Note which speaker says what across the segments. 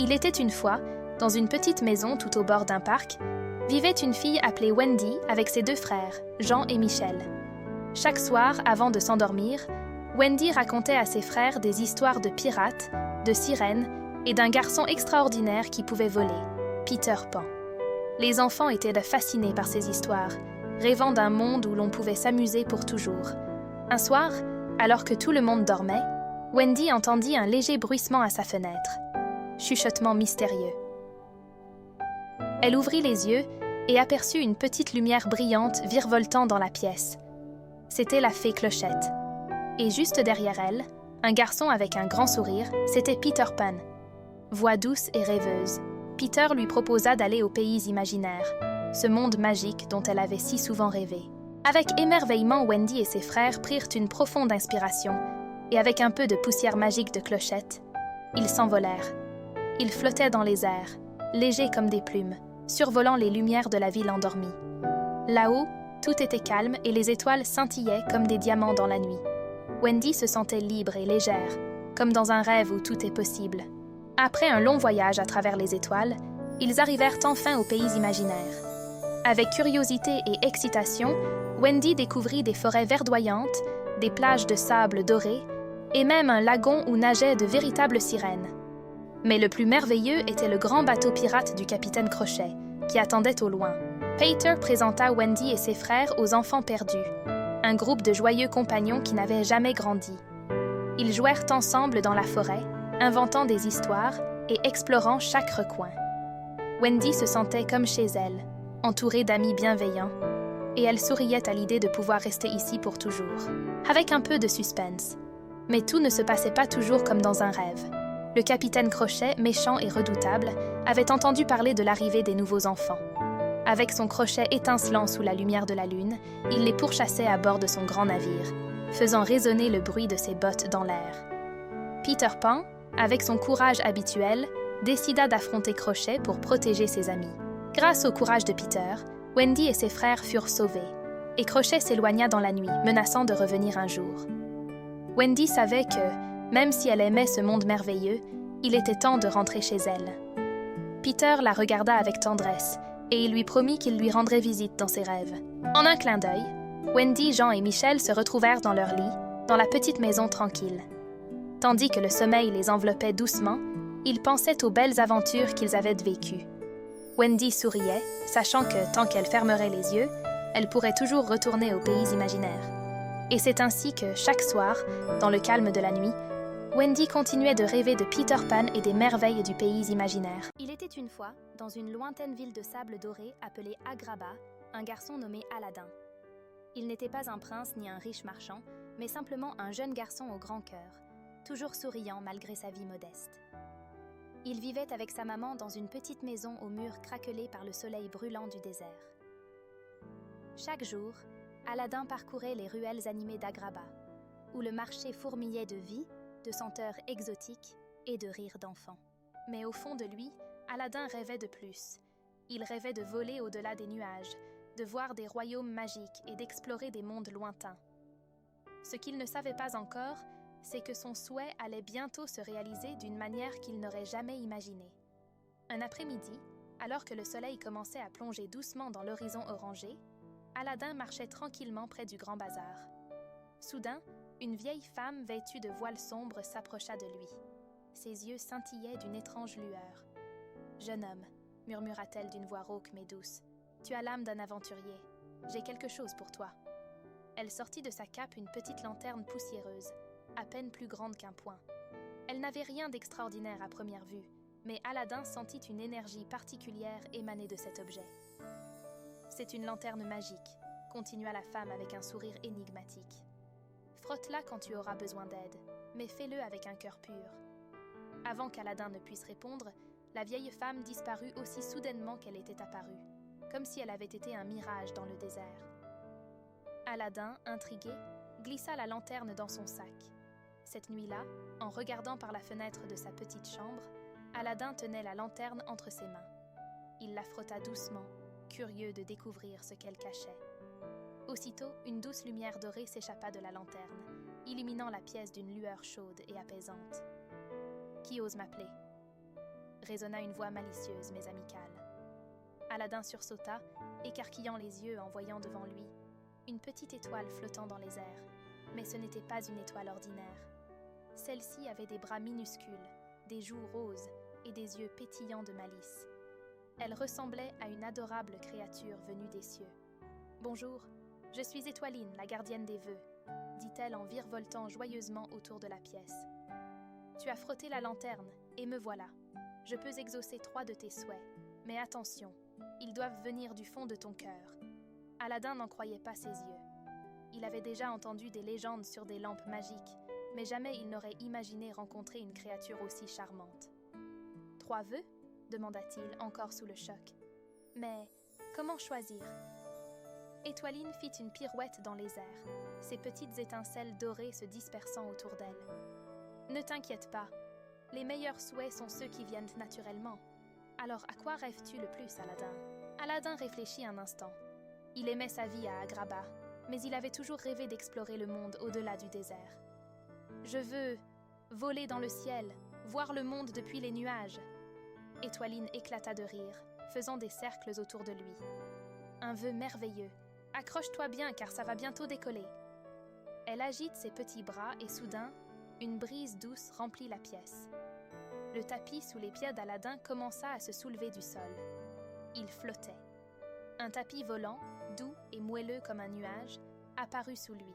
Speaker 1: Il était une fois, dans une petite maison tout au bord d'un parc, vivait une fille appelée Wendy avec ses deux frères, Jean et Michel. Chaque soir, avant de s'endormir, Wendy racontait à ses frères des histoires de pirates, de sirènes et d'un garçon extraordinaire qui pouvait voler, Peter Pan. Les enfants étaient fascinés par ces histoires, rêvant d'un monde où l'on pouvait s'amuser pour toujours. Un soir, alors que tout le monde dormait, Wendy entendit un léger bruissement à sa fenêtre. Chuchotement mystérieux. Elle ouvrit les yeux et aperçut une petite lumière brillante virevoltant dans la pièce. C'était la fée Clochette. Et juste derrière elle, un garçon avec un grand sourire, c'était Peter Pan. Voix douce et rêveuse, Peter lui proposa d'aller au pays imaginaire, ce monde magique dont elle avait si souvent rêvé. Avec émerveillement, Wendy et ses frères prirent une profonde inspiration, et avec un peu de poussière magique de Clochette, ils s'envolèrent. Ils flottaient dans les airs, légers comme des plumes, survolant les lumières de la ville endormie. Là-haut, tout était calme et les étoiles scintillaient comme des diamants dans la nuit. Wendy se sentait libre et légère, comme dans un rêve où tout est possible. Après un long voyage à travers les étoiles, ils arrivèrent enfin au pays imaginaire. Avec curiosité et excitation, Wendy découvrit des forêts verdoyantes, des plages de sable doré et même un lagon où nageaient de véritables sirènes. Mais le plus merveilleux était le grand bateau pirate du capitaine Crochet, qui attendait au loin. Peter présenta Wendy et ses frères aux enfants perdus, un groupe de joyeux compagnons qui n'avaient jamais grandi. Ils jouèrent ensemble dans la forêt, inventant des histoires et explorant chaque recoin. Wendy se sentait comme chez elle, entourée d'amis bienveillants, et elle souriait à l'idée de pouvoir rester ici pour toujours, avec un peu de suspense. Mais tout ne se passait pas toujours comme dans un rêve. Le capitaine Crochet, méchant et redoutable, avait entendu parler de l'arrivée des nouveaux enfants. Avec son crochet étincelant sous la lumière de la lune, il les pourchassait à bord de son grand navire, faisant résonner le bruit de ses bottes dans l'air. Peter Pan, avec son courage habituel, décida d'affronter Crochet pour protéger ses amis. Grâce au courage de Peter, Wendy et ses frères furent sauvés, et Crochet s'éloigna dans la nuit, menaçant de revenir un jour. Wendy savait que, même si elle aimait ce monde merveilleux, il était temps de rentrer chez elle. Peter la regarda avec tendresse, et il lui promit qu'il lui rendrait visite dans ses rêves. En un clin d'œil, Wendy, Jean et Michel se retrouvèrent dans leur lit, dans la petite maison tranquille. Tandis que le sommeil les enveloppait doucement, ils pensaient aux belles aventures qu'ils avaient vécues. Wendy souriait, sachant que, tant qu'elle fermerait les yeux, elle pourrait toujours retourner au pays imaginaire. Et c'est ainsi que, chaque soir, dans le calme de la nuit, Wendy continuait de rêver de Peter Pan et des merveilles du pays imaginaire. Il était une fois, dans une lointaine ville de sable doré appelée Agrabah, un garçon nommé Aladdin. Il n'était pas un prince ni un riche marchand, mais simplement un jeune garçon au grand cœur, toujours souriant malgré sa vie modeste. Il vivait avec sa maman dans une petite maison aux murs craquelés par le soleil brûlant du désert. Chaque jour, Aladdin parcourait les ruelles animées d'Agrabah, où le marché fourmillait de vie, de senteurs exotiques et de rires d'enfants. Mais au fond de lui, Aladdin rêvait de plus. Il rêvait de voler au-delà des nuages, de voir des royaumes magiques et d'explorer des mondes lointains. Ce qu'il ne savait pas encore, c'est que son souhait allait bientôt se réaliser d'une manière qu'il n'aurait jamais imaginée. Un après-midi, alors que le soleil commençait à plonger doucement dans l'horizon orangé, Aladdin marchait tranquillement près du grand bazar. Soudain, une vieille femme vêtue de voile sombre s'approcha de lui. Ses yeux scintillaient d'une étrange lueur. « Jeune homme, murmura-t-elle d'une voix rauque mais douce, tu as l'âme d'un aventurier. J'ai quelque chose pour toi. » Elle sortit de sa cape une petite lanterne poussiéreuse, à peine plus grande qu'un poing. Elle n'avait rien d'extraordinaire à première vue, mais Aladdin sentit une énergie particulière émaner de cet objet. « C'est une lanterne magique, » continua la femme avec un sourire énigmatique. « Frotte-la quand tu auras besoin d'aide, mais fais-le avec un cœur pur. » Avant qu'Aladdin ne puisse répondre, la vieille femme disparut aussi soudainement qu'elle était apparue, comme si elle avait été un mirage dans le désert. Aladdin, intrigué, glissa la lanterne dans son sac. Cette nuit-là, en regardant par la fenêtre de sa petite chambre, Aladdin tenait la lanterne entre ses mains. Il la frotta doucement, curieux de découvrir ce qu'elle cachait. Aussitôt, une douce lumière dorée s'échappa de la lanterne, illuminant la pièce d'une lueur chaude et apaisante. « Qui ose m'appeler » résonna une voix malicieuse mais amicale. Aladin sursauta, écarquillant les yeux en voyant devant lui une petite étoile flottant dans les airs. Mais ce n'était pas une étoile ordinaire. Celle-ci avait des bras minuscules, des joues roses et des yeux pétillants de malice. Elle ressemblait à une adorable créature venue des cieux. « Bonjour, je suis Étoiline, la gardienne des vœux », dit-elle en virevoltant joyeusement autour de la pièce. « Tu as frotté la lanterne, et me voilà. Je peux exaucer 3 de tes souhaits, mais attention, ils doivent venir du fond de ton cœur. » Aladin n'en croyait pas ses yeux. Il avait déjà entendu des légendes sur des lampes magiques, mais jamais il n'aurait imaginé rencontrer une créature aussi charmante. « 3 vœux » demanda-t-il, encore sous le choc. « Mais comment choisir ?» Étoiline fit une pirouette dans les airs, ses petites étincelles dorées se dispersant autour d'elle. « Ne t'inquiète pas, les meilleurs souhaits sont ceux qui viennent naturellement. Alors à quoi rêves-tu le plus, Aladin ?» Aladin réfléchit un instant. Il aimait sa vie à Agrabah, mais il avait toujours rêvé d'explorer le monde au-delà du désert. « Je veux voler dans le ciel, voir le monde depuis les nuages. » Étoiline éclata de rire, faisant des cercles autour de lui. « Un vœu merveilleux. Accroche-toi bien car ça va bientôt décoller. » Elle agite ses petits bras et soudain, une brise douce remplit la pièce. Le tapis sous les pieds d'Aladin commença à se soulever du sol. Il flottait. Un tapis volant, doux et moelleux comme un nuage, apparut sous lui.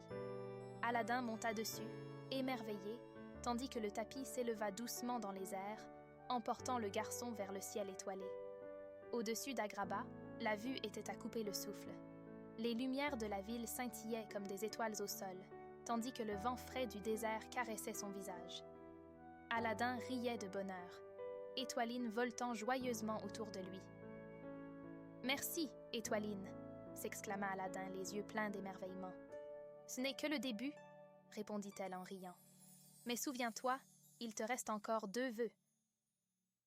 Speaker 1: Aladin monta dessus, émerveillé, tandis que le tapis s'éleva doucement dans les airs, emportant le garçon vers le ciel étoilé. Au-dessus d'Agrabah, la vue était à couper le souffle. Les lumières de la ville scintillaient comme des étoiles au sol, tandis que le vent frais du désert caressait son visage. Aladin riait de bonheur, Étoiline voltant joyeusement autour de lui. « Merci, Étoiline !» s'exclama Aladin, les yeux pleins d'émerveillement. « Ce n'est que le début, » répondit-elle en riant. « Mais souviens-toi, il te reste encore 2 vœux. »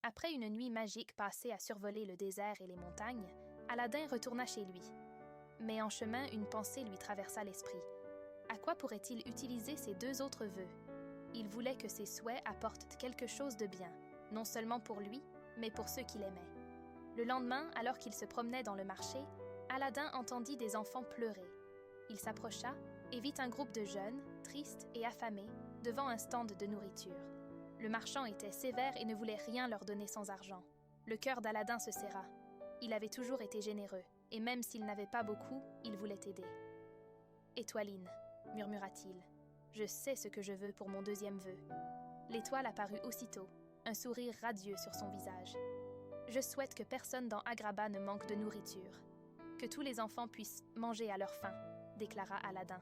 Speaker 1: Après une nuit magique passée à survoler le désert et les montagnes, Aladin retourna chez lui. Mais en chemin, une pensée lui traversa l'esprit. À quoi pourrait-il utiliser ces 2 autres vœux? Il voulait que ses souhaits apportent quelque chose de bien, non seulement pour lui, mais pour ceux qu'il aimait. Le lendemain, alors qu'il se promenait dans le marché, Aladin entendit des enfants pleurer. Il s'approcha et vit un groupe de jeunes, tristes et affamés, devant un stand de nourriture. Le marchand était sévère et ne voulait rien leur donner sans argent. Le cœur d'Aladin se serra. Il avait toujours été généreux, et même s'il n'avait pas beaucoup, il voulait aider. « Étoiline, » murmura-t-il, « je sais ce que je veux pour mon 2e vœu. » L'étoile apparut aussitôt, un sourire radieux sur son visage. « Je souhaite que personne dans Agrabah ne manque de nourriture. Que tous les enfants puissent manger à leur faim, » déclara Aladin.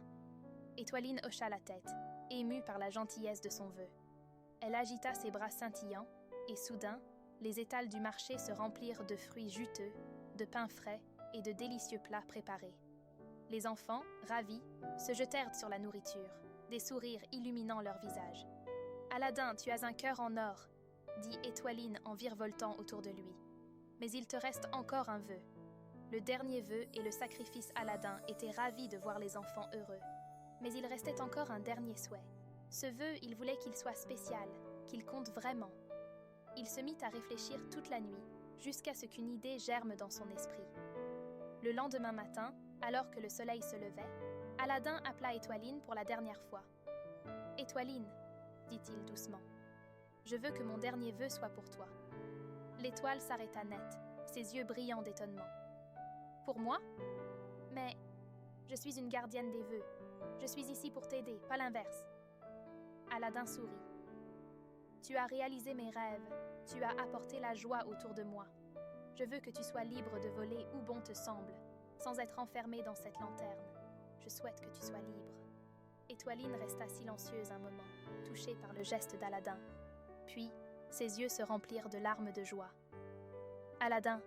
Speaker 1: Étoiline hocha la tête, émue par la gentillesse de son vœu. Elle agita ses bras scintillants, et soudain, les étals du marché se remplirent de fruits juteux, de pain frais et de délicieux plats préparés. Les enfants, ravis, se jetèrent sur la nourriture, des sourires illuminant leurs visages. « Aladin, tu as un cœur en or !» dit Étoiline en virevoltant autour de lui. « Mais il te reste encore un vœu. » Le dernier vœu et le sacrifice Aladin étaient ravis de voir les enfants heureux. Mais il restait encore un dernier souhait. Ce vœu, il voulait qu'il soit spécial, qu'il compte vraiment. Il se mit à réfléchir toute la nuit, jusqu'à ce qu'une idée germe dans son esprit. Le lendemain matin, alors que le soleil se levait, Aladin appela Étoiline pour la dernière fois. « Étoiline, » dit-il doucement, « je veux que mon dernier vœu soit pour toi. » L'étoile s'arrêta net, ses yeux brillants d'étonnement. « Pour moi ? Mais je suis une gardienne des vœux. Je suis ici pour t'aider, pas l'inverse. » Aladin sourit. « Tu as réalisé mes rêves, tu as apporté la joie autour de moi. Je veux que tu sois libre de voler où bon te semble, sans être enfermé dans cette lanterne. Je souhaite que tu sois libre. » Étoiline resta silencieuse un moment, touchée par le geste d'Aladin. Puis, ses yeux se remplirent de larmes de joie. « Aladin,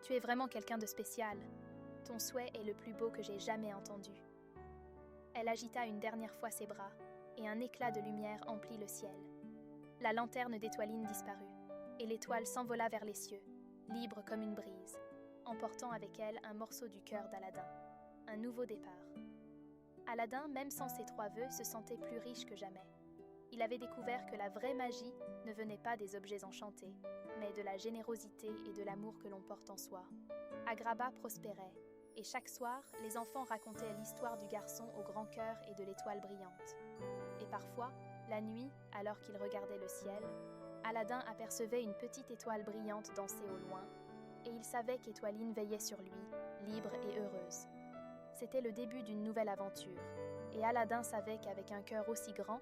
Speaker 1: tu es vraiment quelqu'un de spécial. Ton souhait est le plus beau que j'ai jamais entendu. » Elle agita une dernière fois ses bras, et un éclat de lumière emplit le ciel. La lanterne d'Étoiline disparut, et l'étoile s'envola vers les cieux, libre comme une brise, emportant avec elle un morceau du cœur d'Aladin, un nouveau départ. Aladin, même sans ses 3 vœux, se sentait plus riche que jamais. Il avait découvert que la vraie magie ne venait pas des objets enchantés, mais de la générosité et de l'amour que l'on porte en soi. Agrabah prospérait, et chaque soir, les enfants racontaient l'histoire du garçon au grand cœur et de l'étoile brillante. Et parfois, la nuit, alors qu'il regardait le ciel, Aladin apercevait une petite étoile brillante danser au loin, et il savait qu'Étoiline veillait sur lui, libre et heureuse. C'était le début d'une nouvelle aventure, et Aladin savait qu'avec un cœur aussi grand,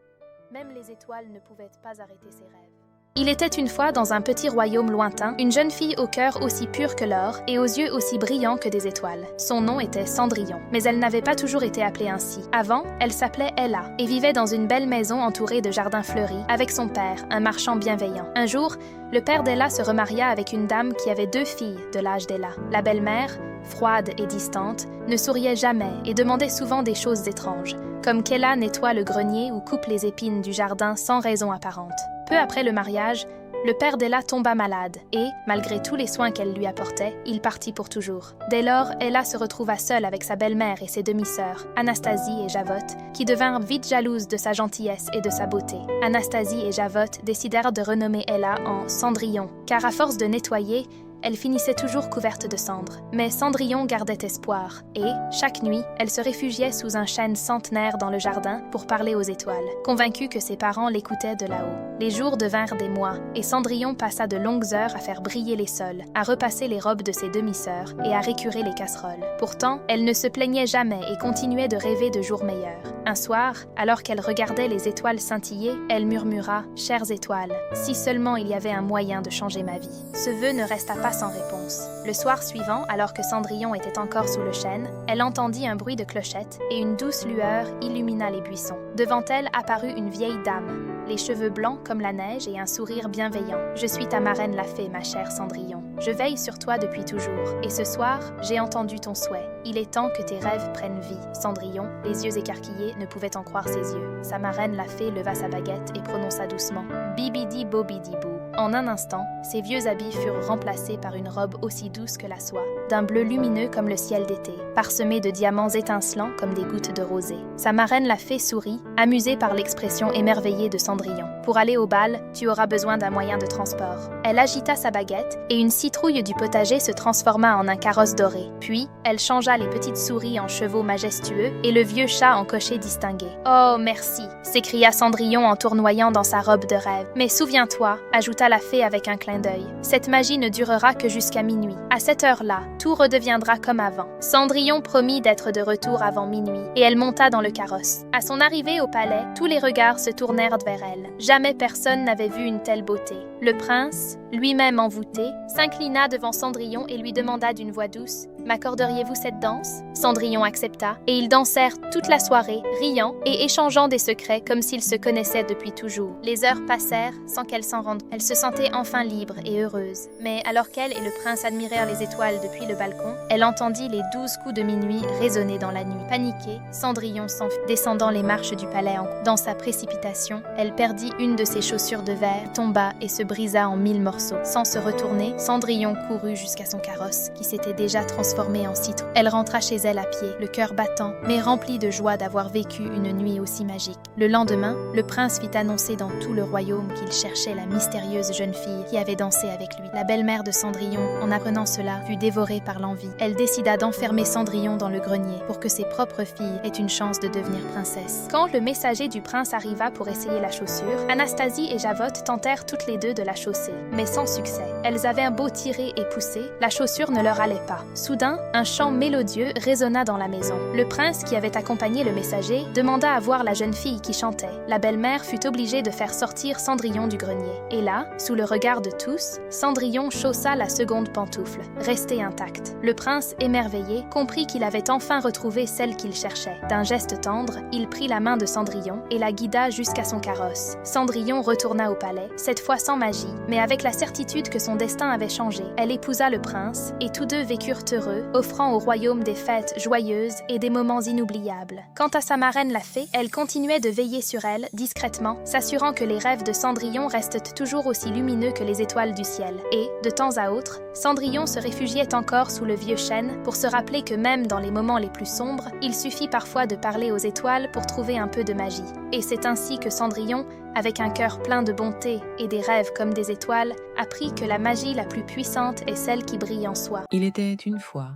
Speaker 1: même les étoiles ne pouvaient pas arrêter ses rêves. Il était une fois dans un petit royaume lointain, une jeune fille au cœur aussi pur que l'or et aux yeux aussi brillants que des étoiles. Son nom était Cendrillon, mais elle n'avait pas toujours été appelée ainsi. Avant, elle s'appelait Ella et vivait dans une belle maison entourée de jardins fleuris avec son père, un marchand bienveillant. Un jour, le père d'Ella se remaria avec une dame qui avait 2 filles de l'âge d'Ella. La belle-mère, froide et distante, ne souriait jamais et demandait souvent des choses étranges, comme qu'Ella nettoie le grenier ou coupe les épines du jardin sans raison apparente. Peu après le mariage, le père d'Ella tomba malade et, malgré tous les soins qu'elle lui apportait, il partit pour toujours. Dès lors, Ella se retrouva seule avec sa belle-mère et ses demi-sœurs, Anastasie et Javotte, qui devinrent vite jalouses de sa gentillesse et de sa beauté. Anastasie et Javotte décidèrent de renommer Ella en Cendrillon, car à force de nettoyer, elle finissait toujours couverte de cendres. Mais Cendrillon gardait espoir, et, chaque nuit, elle se réfugiait sous un chêne centenaire dans le jardin pour parler aux étoiles, convaincue que ses parents l'écoutaient de là-haut. Les jours devinrent des mois, et Cendrillon passa de longues heures à faire briller les sols, à repasser les robes de ses demi-sœurs et à récurer les casseroles. Pourtant, elle ne se plaignait jamais et continuait de rêver de jours meilleurs. Un soir, alors qu'elle regardait les étoiles scintiller, elle murmura « Chères étoiles, si seulement il y avait un moyen de changer ma vie. » Ce vœu ne resta pas sans réponse. Le soir suivant, alors que Cendrillon était encore sous le chêne, elle entendit un bruit de clochette et une douce lueur illumina les buissons. Devant elle apparut une vieille dame, les cheveux blancs comme la neige et un sourire bienveillant. « Je suis ta marraine la fée, ma chère Cendrillon. Je veille sur toi depuis toujours, et ce soir, j'ai entendu ton souhait. Il est temps que tes rêves prennent vie. » Cendrillon, les yeux écarquillés, ne pouvait en croire ses yeux. Sa marraine la fée leva sa baguette et prononça doucement « Bibidi bobidi bou ». En un instant, ses vieux habits furent remplacés par une robe aussi douce que la soie, d'un bleu lumineux comme le ciel d'été, parsemé de diamants étincelants comme des gouttes de rosée. Sa marraine la fée sourit, amusée par l'expression émerveillée de Cendrillon. « Pour aller au bal, tu auras besoin d'un moyen de transport. » Elle agita sa baguette et une citrouille du potager se transforma en un carrosse doré. Puis, elle changea les petites souris en chevaux majestueux et le vieux chat en cocher distingué. « Oh, merci !» s'écria Cendrillon en tournoyant dans sa robe de rêve. « Mais souviens-toi, » ajouta la fée avec un clin d'œil, « cette magie ne durera que jusqu'à minuit. À cette heure-là, tout redeviendra comme avant. » Cendrillon promit d'être de retour avant minuit et elle monta dans le carrosse. À son arrivée au palais, tous les regards se tournèrent vers elle. Jamais personne n'avait vu une telle beauté. Le prince, lui-même envoûté, s'inclina devant Cendrillon et lui demanda d'une voix douce « M'accorderiez-vous cette danse ?» Cendrillon accepta, et ils dansèrent toute la soirée, riant et échangeant des secrets comme s'ils se connaissaient depuis toujours. Les heures passèrent sans qu'elle s'en rende. Elle se sentait enfin libre et heureuse. Mais alors qu'elle et le prince admirèrent les étoiles depuis le balcon, elle entendit les 12 coups de minuit résonner dans la nuit. Paniquée, Cendrillon s'enfuit, descendant les marches du palais. Dans sa précipitation, elle perdit une de ses chaussures de verre, tomba et se brisa en 1000 morceaux. Sans se retourner, Cendrillon courut jusqu'à son carrosse, qui s'était déjà transformé en citrouille. Elle rentra chez elle à pied, le cœur battant, mais remplie de joie d'avoir vécu une nuit aussi magique. Le lendemain, le prince fit annoncer dans tout le royaume qu'il cherchait la mystérieuse jeune fille qui avait dansé avec lui. La belle-mère de Cendrillon, en apprenant cela, fut dévorée par l'envie. Elle décida d'enfermer Cendrillon dans le grenier pour que ses propres filles aient une chance de devenir princesse. Quand le messager du prince arriva pour essayer la chaussure, Anastasie et Javotte tentèrent toutes les deux de la chausser, mais sans succès. Elles avaient un beau tirer et pousser, la chaussure ne leur allait pas. Soudain, un chant mélodieux résonna dans la maison. Le prince, qui avait accompagné le messager, demanda à voir la jeune fille qui chantait. La belle-mère fut obligée de faire sortir Cendrillon du grenier. Et là, sous le regard de tous, Cendrillon chaussa la seconde pantoufle, restée intacte. Le prince, émerveillé, comprit qu'il avait enfin retrouvé celle qu'il cherchait. D'un geste tendre, il prit la main de Cendrillon et la guida jusqu'à son carrosse. Cendrillon retourna au palais, cette fois sans magie, mais avec la certitude que son destin avait changé. Elle épousa le prince, et tous deux vécurent heureux, offrant au royaume des fêtes joyeuses et des moments inoubliables. Quant à sa marraine la fée, elle continuait de veiller sur elle, discrètement, s'assurant que les rêves de Cendrillon restent toujours aussi lumineux que les étoiles du ciel. Et, de temps à autre, Cendrillon se réfugiait encore sous le vieux chêne pour se rappeler que même dans les moments les plus sombres, il suffit parfois de parler aux étoiles pour trouver un peu de magie. Et c'est ainsi que Cendrillon avec un cœur plein de bonté et des rêves comme des étoiles, apprit que la magie la plus puissante est celle qui brille en soi.
Speaker 2: Il était une fois,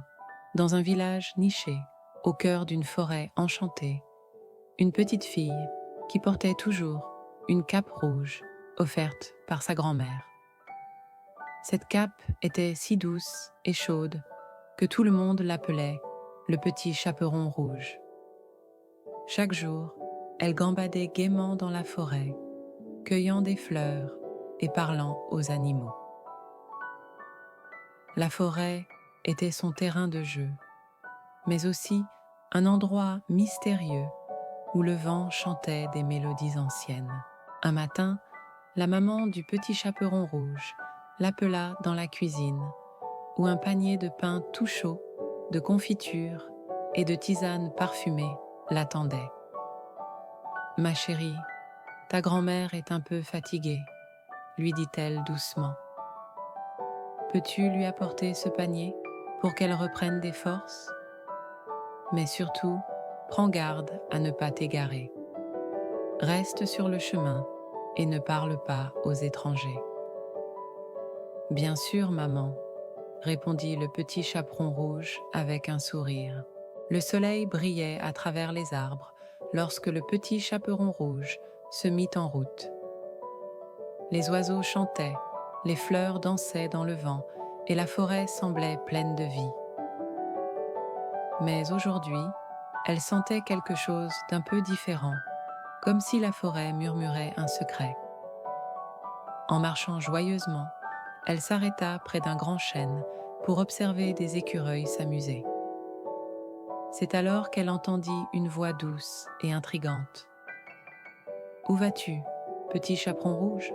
Speaker 2: dans un village niché, au cœur d'une forêt enchantée, une petite fille qui portait toujours une cape rouge offerte par sa grand-mère. Cette cape était si douce et chaude que tout le monde l'appelait le petit chaperon rouge. Chaque jour, elle gambadait gaiement dans la forêt, cueillant des fleurs et parlant aux animaux. La forêt était son terrain de jeu, mais aussi un endroit mystérieux où le vent chantait des mélodies anciennes. Un matin, la maman du petit chaperon rouge l'appela dans la cuisine, où un panier de pain tout chaud, de confitures et de tisanes parfumées l'attendait. « Ma chérie, ta grand-mère est un peu fatiguée, » lui dit-elle doucement. « Peux-tu lui apporter ce panier pour qu'elle reprenne des forces ? Mais surtout, prends garde à ne pas t'égarer. Reste sur le chemin et ne parle pas aux étrangers. » « Bien sûr, maman, » répondit le petit chaperon rouge avec un sourire. Le soleil brillait à travers les arbres lorsque le petit chaperon rouge se mit en route. Les oiseaux chantaient, les fleurs dansaient dans le vent et la forêt semblait pleine de vie. Mais aujourd'hui, elle sentait quelque chose d'un peu différent, comme si la forêt murmurait un secret. En marchant joyeusement, elle s'arrêta près d'un grand chêne pour observer des écureuils s'amuser. C'est alors qu'elle entendit une voix douce et intrigante. « Où vas-tu, petit chaperon rouge ?»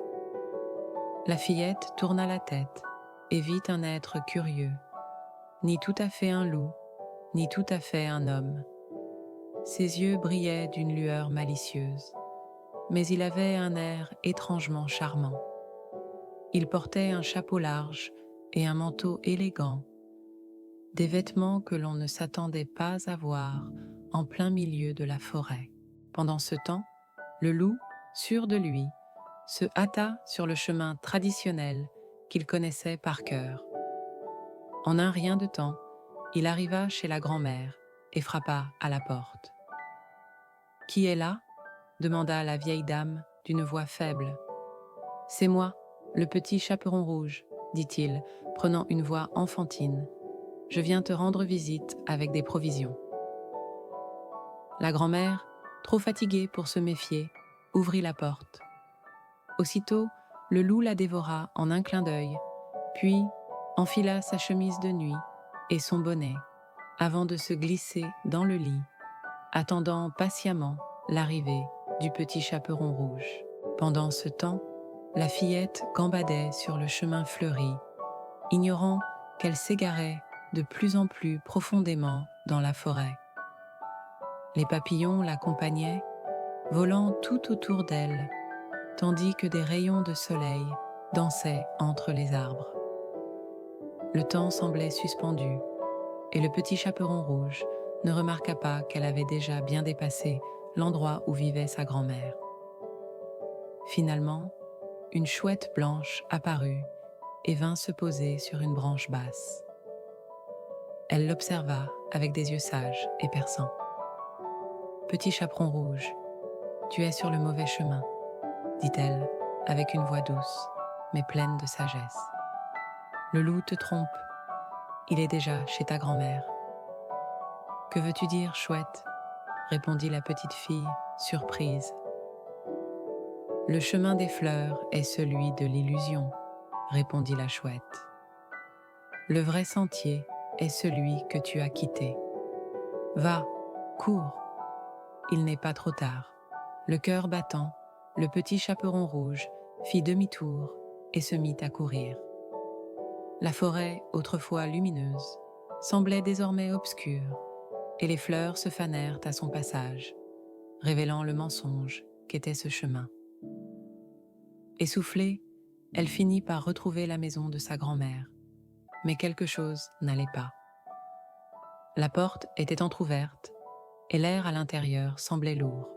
Speaker 2: La fillette tourna la tête et vit un être curieux, ni tout à fait un loup, ni tout à fait un homme. Ses yeux brillaient d'une lueur malicieuse, mais il avait un air étrangement charmant. Il portait un chapeau large et un manteau élégant, des vêtements que l'on ne s'attendait pas à voir en plein milieu de la forêt. Pendant ce temps, le loup, sûr de lui, se hâta sur le chemin traditionnel qu'il connaissait par cœur. En un rien de temps, il arriva chez la grand-mère et frappa à la porte. « Qui est là ?» demanda la vieille dame d'une voix faible. « C'est moi, le petit chaperon rouge, » dit-il, prenant une voix enfantine. « Je viens te rendre visite avec des provisions. » La grand-mère, trop fatiguée pour se méfier, ouvrit la porte. Aussitôt, le loup la dévora en un clin d'œil, puis enfila sa chemise de nuit et son bonnet, avant de se glisser dans le lit, attendant patiemment l'arrivée du petit chaperon rouge. Pendant ce temps, la fillette gambadait sur le chemin fleuri, ignorant qu'elle s'égarait de plus en plus profondément dans la forêt. Les papillons l'accompagnaient, volant tout autour d'elle, tandis que des rayons de soleil dansaient entre les arbres. Le temps semblait suspendu, et le petit chaperon rouge ne remarqua pas qu'elle avait déjà bien dépassé l'endroit où vivait sa grand-mère. Finalement, une chouette blanche apparut et vint se poser sur une branche basse. Elle l'observa avec des yeux sages et perçants. « Petit chaperon rouge, tu es sur le mauvais chemin, » dit-elle avec une voix douce, mais pleine de sagesse. « Le loup te trompe, il est déjà chez ta grand-mère. »« Que veux-tu dire, chouette ?» répondit la petite fille, surprise. « Le chemin des fleurs est celui de l'illusion, » répondit la chouette. « Le vrai sentier est celui que tu as quitté. Va, cours, il n'est pas trop tard. » Le cœur battant, le petit chaperon rouge fit demi-tour et se mit à courir. La forêt, autrefois lumineuse, semblait désormais obscure, et les fleurs se fanèrent à son passage, révélant le mensonge qu'était ce chemin. Essoufflée, elle finit par retrouver la maison de sa grand-mère, mais quelque chose n'allait pas. La porte était entr'ouverte et l'air à l'intérieur semblait lourd.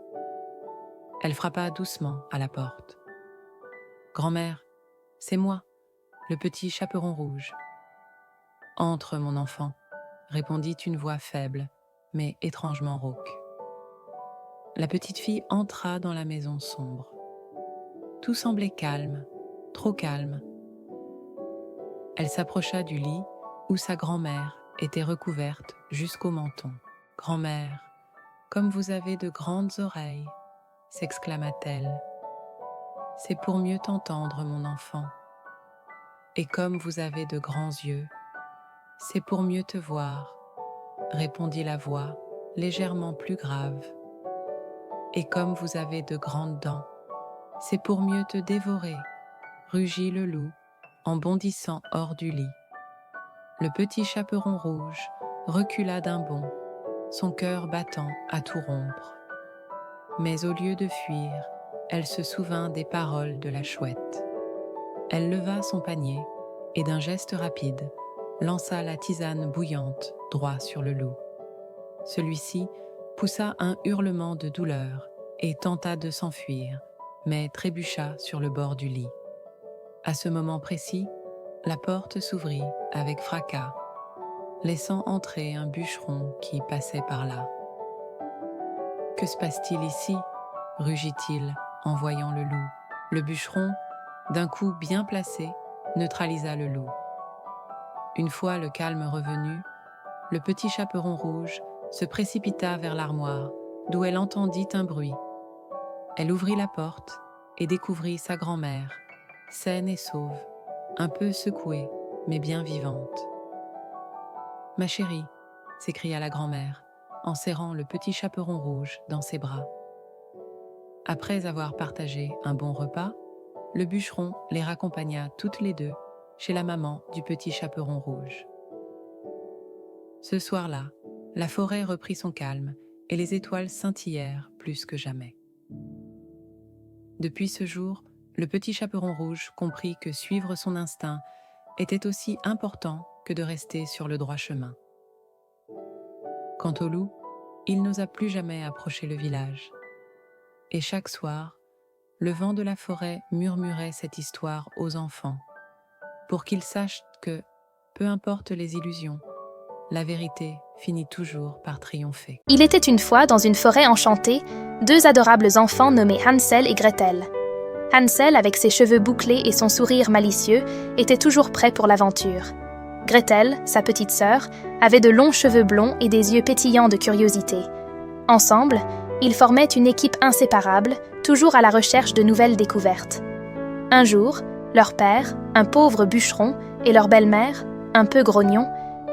Speaker 2: Elle frappa doucement à la porte. « Grand-mère, c'est moi, le petit chaperon rouge. »« Entre, mon enfant, » répondit une voix faible, mais étrangement rauque. La petite fille entra dans la maison sombre. Tout semblait calme, trop calme. Elle s'approcha du lit où sa grand-mère était recouverte jusqu'au menton. « Grand-mère, comme vous avez de grandes oreilles, » s'exclama-t-elle. « C'est pour mieux t'entendre, mon enfant. Et comme vous avez de grands yeux, c'est pour mieux te voir, » répondit la voix, légèrement plus grave. « Et comme vous avez de grandes dents, c'est pour mieux te dévorer, » rugit le loup en bondissant hors du lit. Le petit chaperon rouge recula d'un bond, son cœur battant à tout rompre. Mais au lieu de fuir, elle se souvint des paroles de la chouette. Elle leva son panier et d'un geste rapide, lança la tisane bouillante droit sur le loup. Celui-ci poussa un hurlement de douleur et tenta de s'enfuir, mais trébucha sur le bord du lit. À ce moment précis, la porte s'ouvrit avec fracas, laissant entrer un bûcheron qui passait par là. « Que se passe-t-il ici ?» rugit-il en voyant le loup. Le bûcheron, d'un coup bien placé, neutralisa le loup. Une fois le calme revenu, le petit chaperon rouge se précipita vers l'armoire, d'où elle entendit un bruit. Elle ouvrit la porte et découvrit sa grand-mère, saine et sauve, un peu secouée, mais bien vivante. « Ma chérie !» s'écria la grand-mère, en serrant le petit chaperon rouge dans ses bras. Après avoir partagé un bon repas, le bûcheron les raccompagna toutes les deux chez la maman du petit chaperon rouge. Ce soir-là, la forêt reprit son calme et les étoiles scintillèrent plus que jamais. Depuis ce jour, le petit chaperon rouge comprit que suivre son instinct était aussi important que de rester sur le droit chemin. Quant au loup, il n'osa plus jamais approcher le village. Et chaque soir, le vent de la forêt murmurait cette histoire aux enfants, pour qu'ils sachent que, peu importe les illusions, la vérité finit toujours par triompher.
Speaker 1: Il était une fois, dans une forêt enchantée, deux adorables enfants nommés Hansel et Gretel. Hansel, avec ses cheveux bouclés et son sourire malicieux, était toujours prêt pour l'aventure. Gretel, sa petite sœur, avait de longs cheveux blonds et des yeux pétillants de curiosité. Ensemble, ils formaient une équipe inséparable, toujours à la recherche de nouvelles découvertes. Un jour, leur père, un pauvre bûcheron, et leur belle-mère, un peu grognon,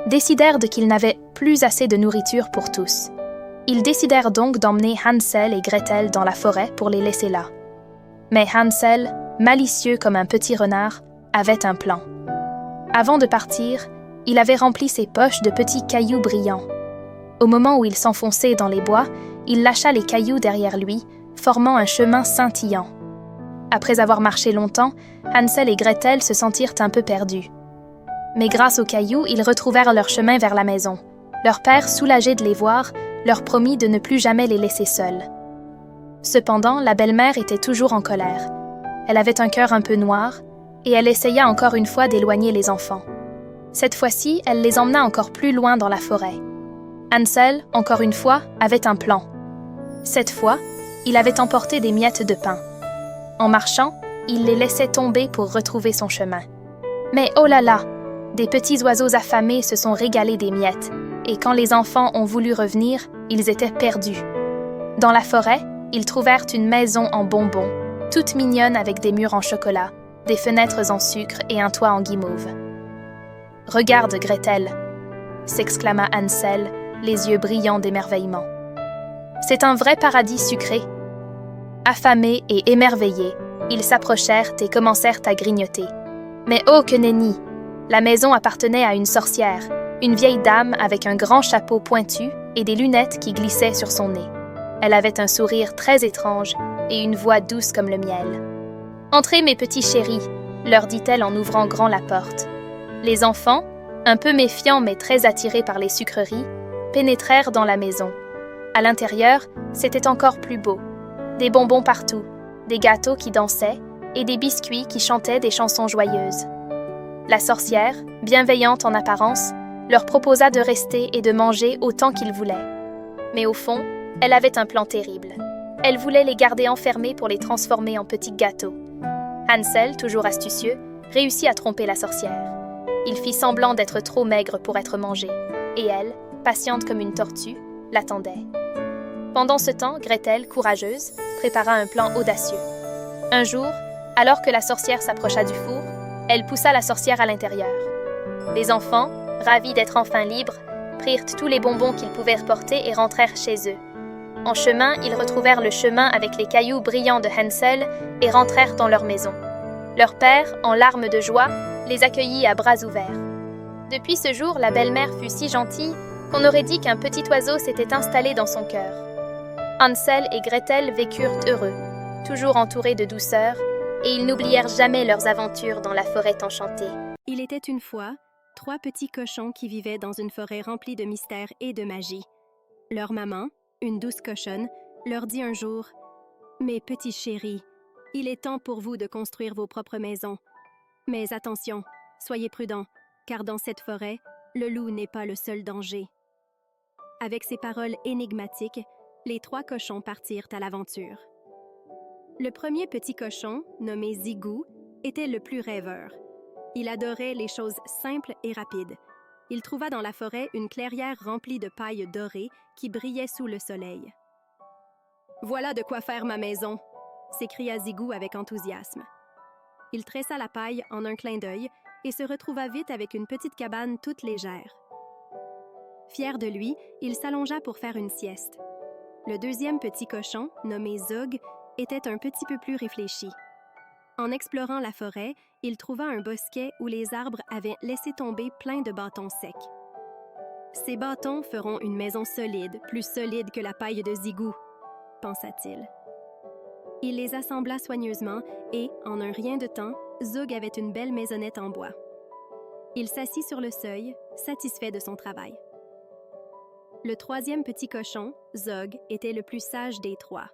Speaker 1: décidèrent qu'ils n'avaient plus assez de nourriture pour tous. Ils décidèrent donc d'emmener Hansel et Gretel dans la forêt pour les laisser là. Mais Hansel, malicieux comme un petit renard, avait un plan. Avant de partir, il avait rempli ses poches de petits cailloux brillants. Au moment où il s'enfonçait dans les bois, il lâcha les cailloux derrière lui, formant un chemin scintillant. Après avoir marché longtemps, Hansel et Gretel se sentirent un peu perdus. Mais grâce aux cailloux, ils retrouvèrent leur chemin vers la maison. Leur père, soulagé de les voir, leur promit de ne plus jamais les laisser seuls. Cependant, la belle-mère était toujours en colère. Elle avait un cœur un peu noir, et elle essaya encore une fois d'éloigner les enfants. Cette fois-ci, elle les emmena encore plus loin dans la forêt. Hansel, encore une fois, avait un plan. Cette fois, il avait emporté des miettes de pain. En marchant, il les laissait tomber pour retrouver son chemin. Mais oh là là! Des petits oiseaux affamés se sont régalés des miettes, et quand les enfants ont voulu revenir, ils étaient perdus. Dans la forêt, ils trouvèrent une maison en bonbons, toute mignonne avec des murs en chocolat, des fenêtres en sucre et un toit en guimauve. « Regarde, Gretel !» s'exclama Hansel, les yeux brillants d'émerveillement. « C'est un vrai paradis sucré !» Affamés et émerveillés, ils s'approchèrent et commencèrent à grignoter. Mais oh que nenni! La maison appartenait à une sorcière, une vieille dame avec un grand chapeau pointu et des lunettes qui glissaient sur son nez. Elle avait un sourire très étrange et une voix douce comme le miel. « Entrez, mes petits chéris !» leur dit-elle en ouvrant grand la porte. Les enfants, un peu méfiants mais très attirés par les sucreries, pénétrèrent dans la maison. À l'intérieur, c'était encore plus beau. Des bonbons partout, des gâteaux qui dansaient et des biscuits qui chantaient des chansons joyeuses. La sorcière, bienveillante en apparence, leur proposa de rester et de manger autant qu'ils voulaient. Mais au fond, elle avait un plan terrible. Elle voulait les garder enfermés pour les transformer en petits gâteaux. Hansel, toujours astucieux, réussit à tromper la sorcière. Il fit semblant d'être trop maigre pour être mangé, et elle, patiente comme une tortue, l'attendait. Pendant ce temps, Gretel, courageuse, prépara un plan audacieux. Un jour, alors que la sorcière s'approcha du four, elle poussa la sorcière à l'intérieur. Les enfants, ravis d'être enfin libres, prirent tous les bonbons qu'ils pouvaient porter et rentrèrent chez eux. En chemin, ils retrouvèrent le chemin avec les cailloux brillants de Hansel et rentrèrent dans leur maison. Leur père, en larmes de joie, les accueillit à bras ouverts. Depuis ce jour, la belle-mère fut si gentille qu'on aurait dit qu'un petit oiseau s'était installé dans son cœur. Hansel et Gretel vécurent heureux, toujours entourés de douceur, et ils n'oublièrent jamais leurs aventures dans la forêt enchantée.
Speaker 3: Il était une fois 3 petits cochons qui vivaient dans une forêt remplie de mystères et de magie. Leur maman, une douce cochonne, leur dit un jour « Mes petits chéris, il est temps pour vous de construire vos propres maisons. Mais attention, soyez prudents, car dans cette forêt, le loup n'est pas le seul danger. » Avec ces paroles énigmatiques, les 3 cochons partirent à l'aventure. Le premier petit cochon, nommé Zigou, était le plus rêveur. Il adorait les choses simples et rapides. Il trouva dans la forêt une clairière remplie de paille dorée qui brillait sous le soleil. « Voilà de quoi faire ma maison !» s'écria Zigou avec enthousiasme. Il tressa la paille en un clin d'œil et se retrouva vite avec une petite cabane toute légère. Fier de lui, il s'allongea pour faire une sieste. Le deuxième petit cochon, nommé Zog, était un petit peu plus réfléchi. En explorant la forêt, il trouva un bosquet où les arbres avaient laissé tomber plein de bâtons secs. « Ces bâtons feront une maison solide, plus solide que la paille de Zigou, » pensa-t-il. Il les assembla soigneusement et, en un rien de temps, Zog avait une belle maisonnette en bois. Il s'assit sur le seuil, satisfait de son travail. Le troisième petit cochon, Zog, était le plus sage des 3.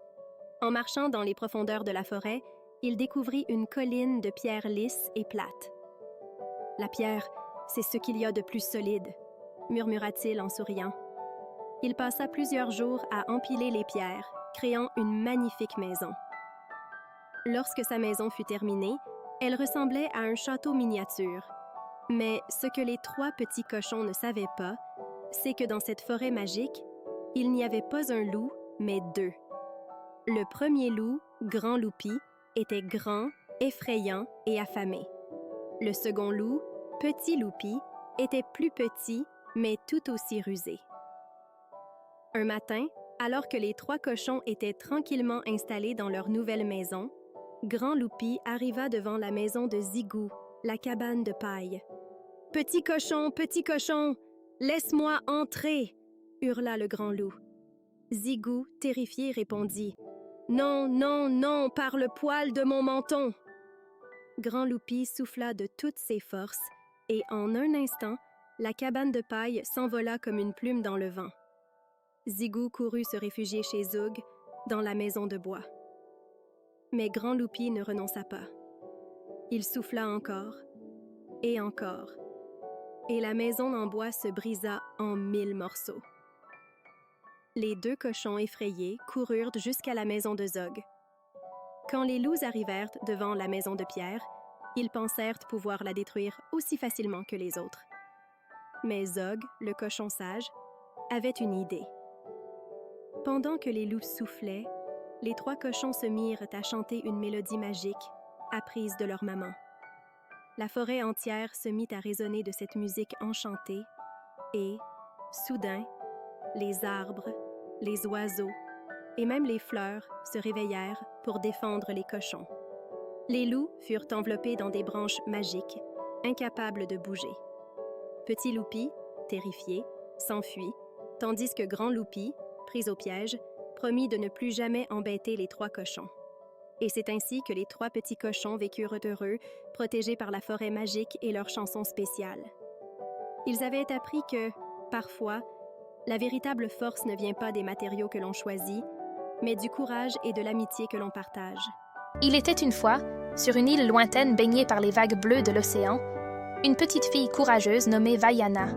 Speaker 3: En marchant dans les profondeurs de la forêt, il découvrit une colline de pierres lisses et plates. « La pierre, c'est ce qu'il y a de plus solide, » murmura-t-il en souriant. Il passa plusieurs jours à empiler les pierres, créant une magnifique maison. Lorsque sa maison fut terminée, elle ressemblait à un château miniature. Mais ce que les 3 petits cochons ne savaient pas, c'est que dans cette forêt magique, il n'y avait pas un loup, mais 2. Le premier loup, Grand Loupi, était grand, effrayant et affamé. Le second loup, Petit Loupi, était plus petit, mais tout aussi rusé. Un matin, alors que les 3 cochons étaient tranquillement installés dans leur nouvelle maison, Grand Loupi arriva devant la maison de Zigou, la cabane de paille. « Petit cochon, laisse-moi entrer !» hurla le grand loup. Zigou, terrifié, répondit « Non, non, non, par le poil de mon menton !» Grand Loupi souffla de toutes ses forces et, en un instant, la cabane de paille s'envola comme une plume dans le vent. Zigou courut se réfugier chez Zog, dans la maison de bois. Mais Grand Loupi ne renonça pas. Il souffla encore, et la maison en bois se brisa en 1000 morceaux. Les 2 cochons effrayés coururent jusqu'à la maison de Zog. Quand les loups arrivèrent devant la maison de pierre, ils pensèrent pouvoir la détruire aussi facilement que les autres. Mais Zog, le cochon sage, avait une idée. Pendant que les loups soufflaient, les 3 cochons se mirent à chanter une mélodie magique, apprise de leur maman. La forêt entière se mit à résonner de cette musique enchantée et, soudain, les arbres, les oiseaux et même les fleurs se réveillèrent pour défendre les cochons. Les loups furent enveloppés dans des branches magiques, incapables de bouger. Petit Loupi, terrifié, s'enfuit, tandis que Grand Loupi, pris au piège, promit de ne plus jamais embêter les 3 cochons. Et c'est ainsi que les 3 petits cochons vécurent heureux, protégés par la forêt magique et leurs chansons spéciales. Ils avaient appris que, parfois, la véritable force ne vient pas des matériaux que l'on choisit, mais du courage et de l'amitié que l'on partage.
Speaker 1: Il était une fois, sur une île lointaine baignée par les vagues bleues de l'océan, une petite fille courageuse nommée Vaiana.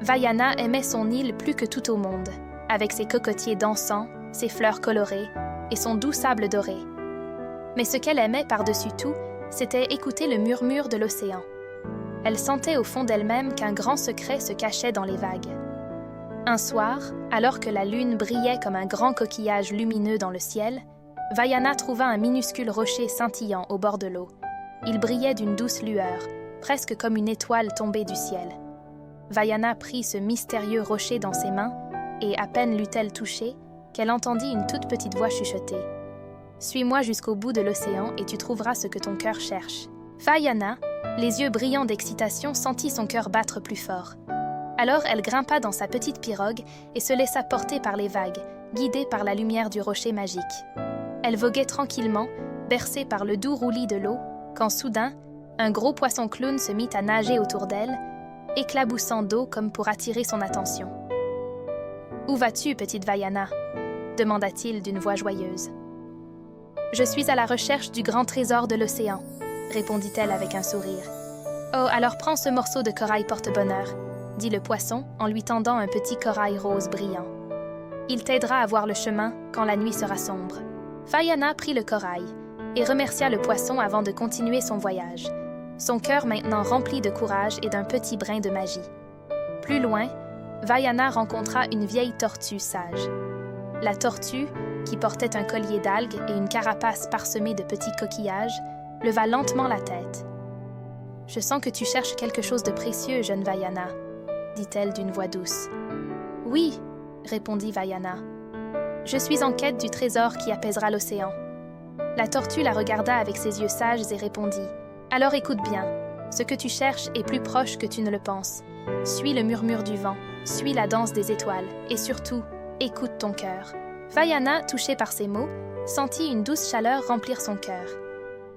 Speaker 1: Vaiana aimait son île plus que tout au monde, avec ses cocotiers dansants, ses fleurs colorées et son doux sable doré. Mais ce qu'elle aimait par-dessus tout, c'était écouter le murmure de l'océan. Elle sentait au fond d'elle-même qu'un grand secret se cachait dans les vagues. Un soir, alors que la lune brillait comme un grand coquillage lumineux dans le ciel, Vaiana trouva un minuscule rocher scintillant au bord de l'eau. Il brillait d'une douce lueur, presque comme une étoile tombée du ciel. Vaiana prit ce mystérieux rocher dans ses mains, et à peine l'eut-elle touché, qu'elle entendit une toute petite voix chuchoter. « Suis-moi jusqu'au bout de l'océan et tu trouveras ce que ton cœur cherche. » Vaiana, les yeux brillants d'excitation, sentit son cœur battre plus fort. Alors elle grimpa dans sa petite pirogue et se laissa porter par les vagues, guidée par la lumière du rocher magique. Elle voguait tranquillement, bercée par le doux roulis de l'eau, quand soudain, un gros poisson clown se mit à nager autour d'elle, éclaboussant d'eau comme pour attirer son attention. « Où vas-tu, petite Vaiana » demanda-t-il d'une voix joyeuse. « Je suis à la recherche du grand trésor de l'océan » répondit-elle avec un sourire. « Oh, alors prends ce morceau de corail porte-bonheur » dit le poisson en lui tendant un petit corail rose brillant. « Il t'aidera à voir le chemin quand la nuit sera sombre. » Vaiana prit le corail et remercia le poisson avant de continuer son voyage, son cœur maintenant rempli de courage et d'un petit brin de magie. Plus loin, Vaiana rencontra une vieille tortue sage. La tortue, qui portait un collier d'algues et une carapace parsemée de petits coquillages, leva lentement la tête. « Je sens que tu cherches quelque chose de précieux, jeune Vaiana, » dit-elle d'une voix douce. « Oui, » répondit Vaiana. « Je suis en quête du trésor qui apaisera l'océan. » La tortue la regarda avec ses yeux sages et répondit. « Alors écoute bien, ce que tu cherches est plus proche que tu ne le penses. Suis le murmure du vent, suis la danse des étoiles, et surtout, écoute ton cœur. » Vaiana, touchée par ces mots, sentit une douce chaleur remplir son cœur.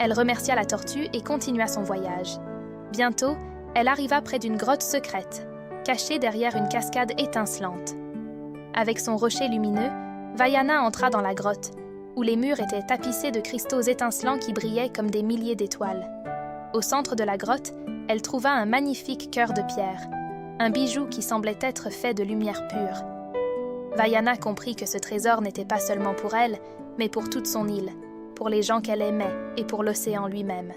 Speaker 1: Elle remercia la tortue et continua son voyage. Bientôt, elle arriva près d'une grotte secrète, cachée derrière une cascade étincelante. Avec son rocher lumineux, Vaiana entra dans la grotte, où les murs étaient tapissés de cristaux étincelants qui brillaient comme des milliers d'étoiles. Au centre de la grotte, elle trouva un magnifique cœur de pierre, un bijou qui semblait être fait de lumière pure. Vaiana comprit que ce trésor n'était pas seulement pour elle, mais pour toute son île, pour les gens qu'elle aimait et pour l'océan lui-même.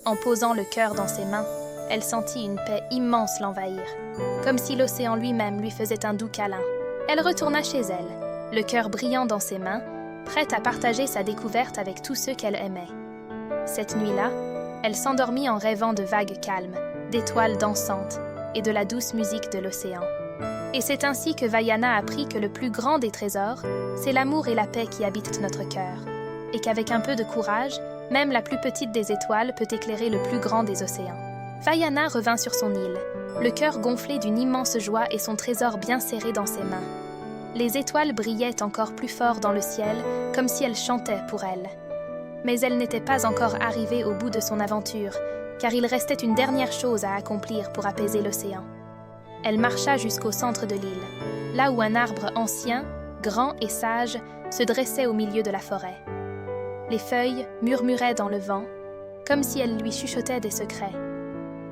Speaker 1: En posant le cœur dans ses mains, elle sentit une paix immense l'envahir, comme si l'océan lui-même lui faisait un doux câlin. Elle retourna chez elle, le cœur brillant dans ses mains, prête à partager sa découverte avec tous ceux qu'elle aimait. Cette nuit-là, elle s'endormit en rêvant de vagues calmes, d'étoiles dansantes et de la douce musique de l'océan. Et c'est ainsi que Vaiana apprit que le plus grand des trésors, c'est l'amour et la paix qui habitent notre cœur, et qu'avec un peu de courage, même la plus petite des étoiles peut éclairer le plus grand des océans. Vaiana revint sur son île, le cœur gonflé d'une immense joie et son trésor bien serré dans ses mains. Les étoiles brillaient encore plus fort dans le ciel, comme si elles chantaient pour elle. Mais elle n'était pas encore arrivée au bout de son aventure, car il restait une dernière chose à accomplir pour apaiser l'océan. Elle marcha jusqu'au centre de l'île, là où un arbre ancien, grand et sage, se dressait au milieu de la forêt. Les feuilles murmuraient dans le vent, comme si elles lui chuchotaient des secrets.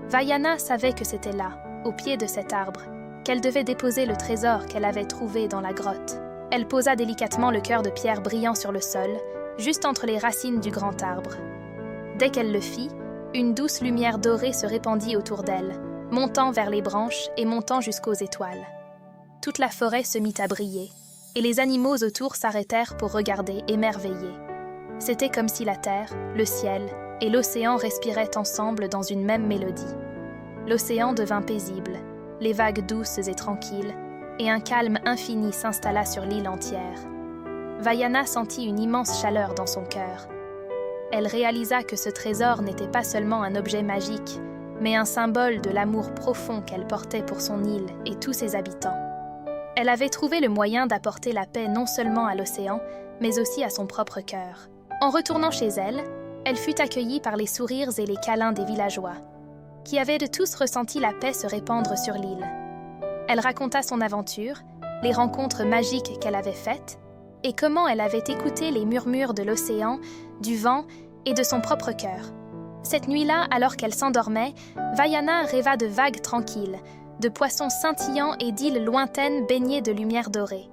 Speaker 1: Vaiana savait que c'était là, au pied de cet arbre, qu'elle devait déposer le trésor qu'elle avait trouvé dans la grotte. Elle posa délicatement le cœur de pierre brillant sur le sol, juste entre les racines du grand arbre. Dès qu'elle le fit, une douce lumière dorée se répandit autour d'elle, montant vers les branches et montant jusqu'aux étoiles. Toute la forêt se mit à briller, et les animaux autour s'arrêtèrent pour regarder émerveillés. C'était comme si la terre, le ciel et l'océan respiraient ensemble dans une même mélodie. L'océan devint paisible, les vagues douces et tranquilles, et un calme infini s'installa sur l'île entière. Vaiana sentit une immense chaleur dans son cœur. Elle réalisa que ce trésor n'était pas seulement un objet magique, mais un symbole de l'amour profond qu'elle portait pour son île et tous ses habitants. Elle avait trouvé le moyen d'apporter la paix non seulement à l'océan, mais aussi à son propre cœur. En retournant chez elle, elle fut accueillie par les sourires et les câlins des villageois, qui avaient de tous ressenti la paix se répandre sur l'île. Elle raconta son aventure, les rencontres magiques qu'elle avait faites, et comment elle avait écouté les murmures de l'océan, du vent et de son propre cœur. Cette nuit-là, alors qu'elle s'endormait, Vaiana rêva de vagues tranquilles, de poissons scintillants et d'îles lointaines baignées de lumière dorée.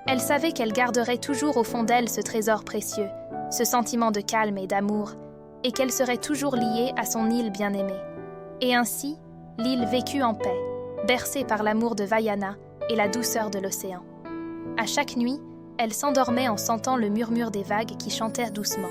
Speaker 1: Elle savait qu'elle garderait toujours au fond d'elle ce trésor précieux, ce sentiment de calme et d'amour, et qu'elle serait toujours liée à son île bien-aimée. Et ainsi, l'île vécut en paix, bercée par l'amour de Vaiana et la douceur de l'océan. À chaque nuit, elle s'endormait en sentant le murmure des vagues qui chantaient doucement.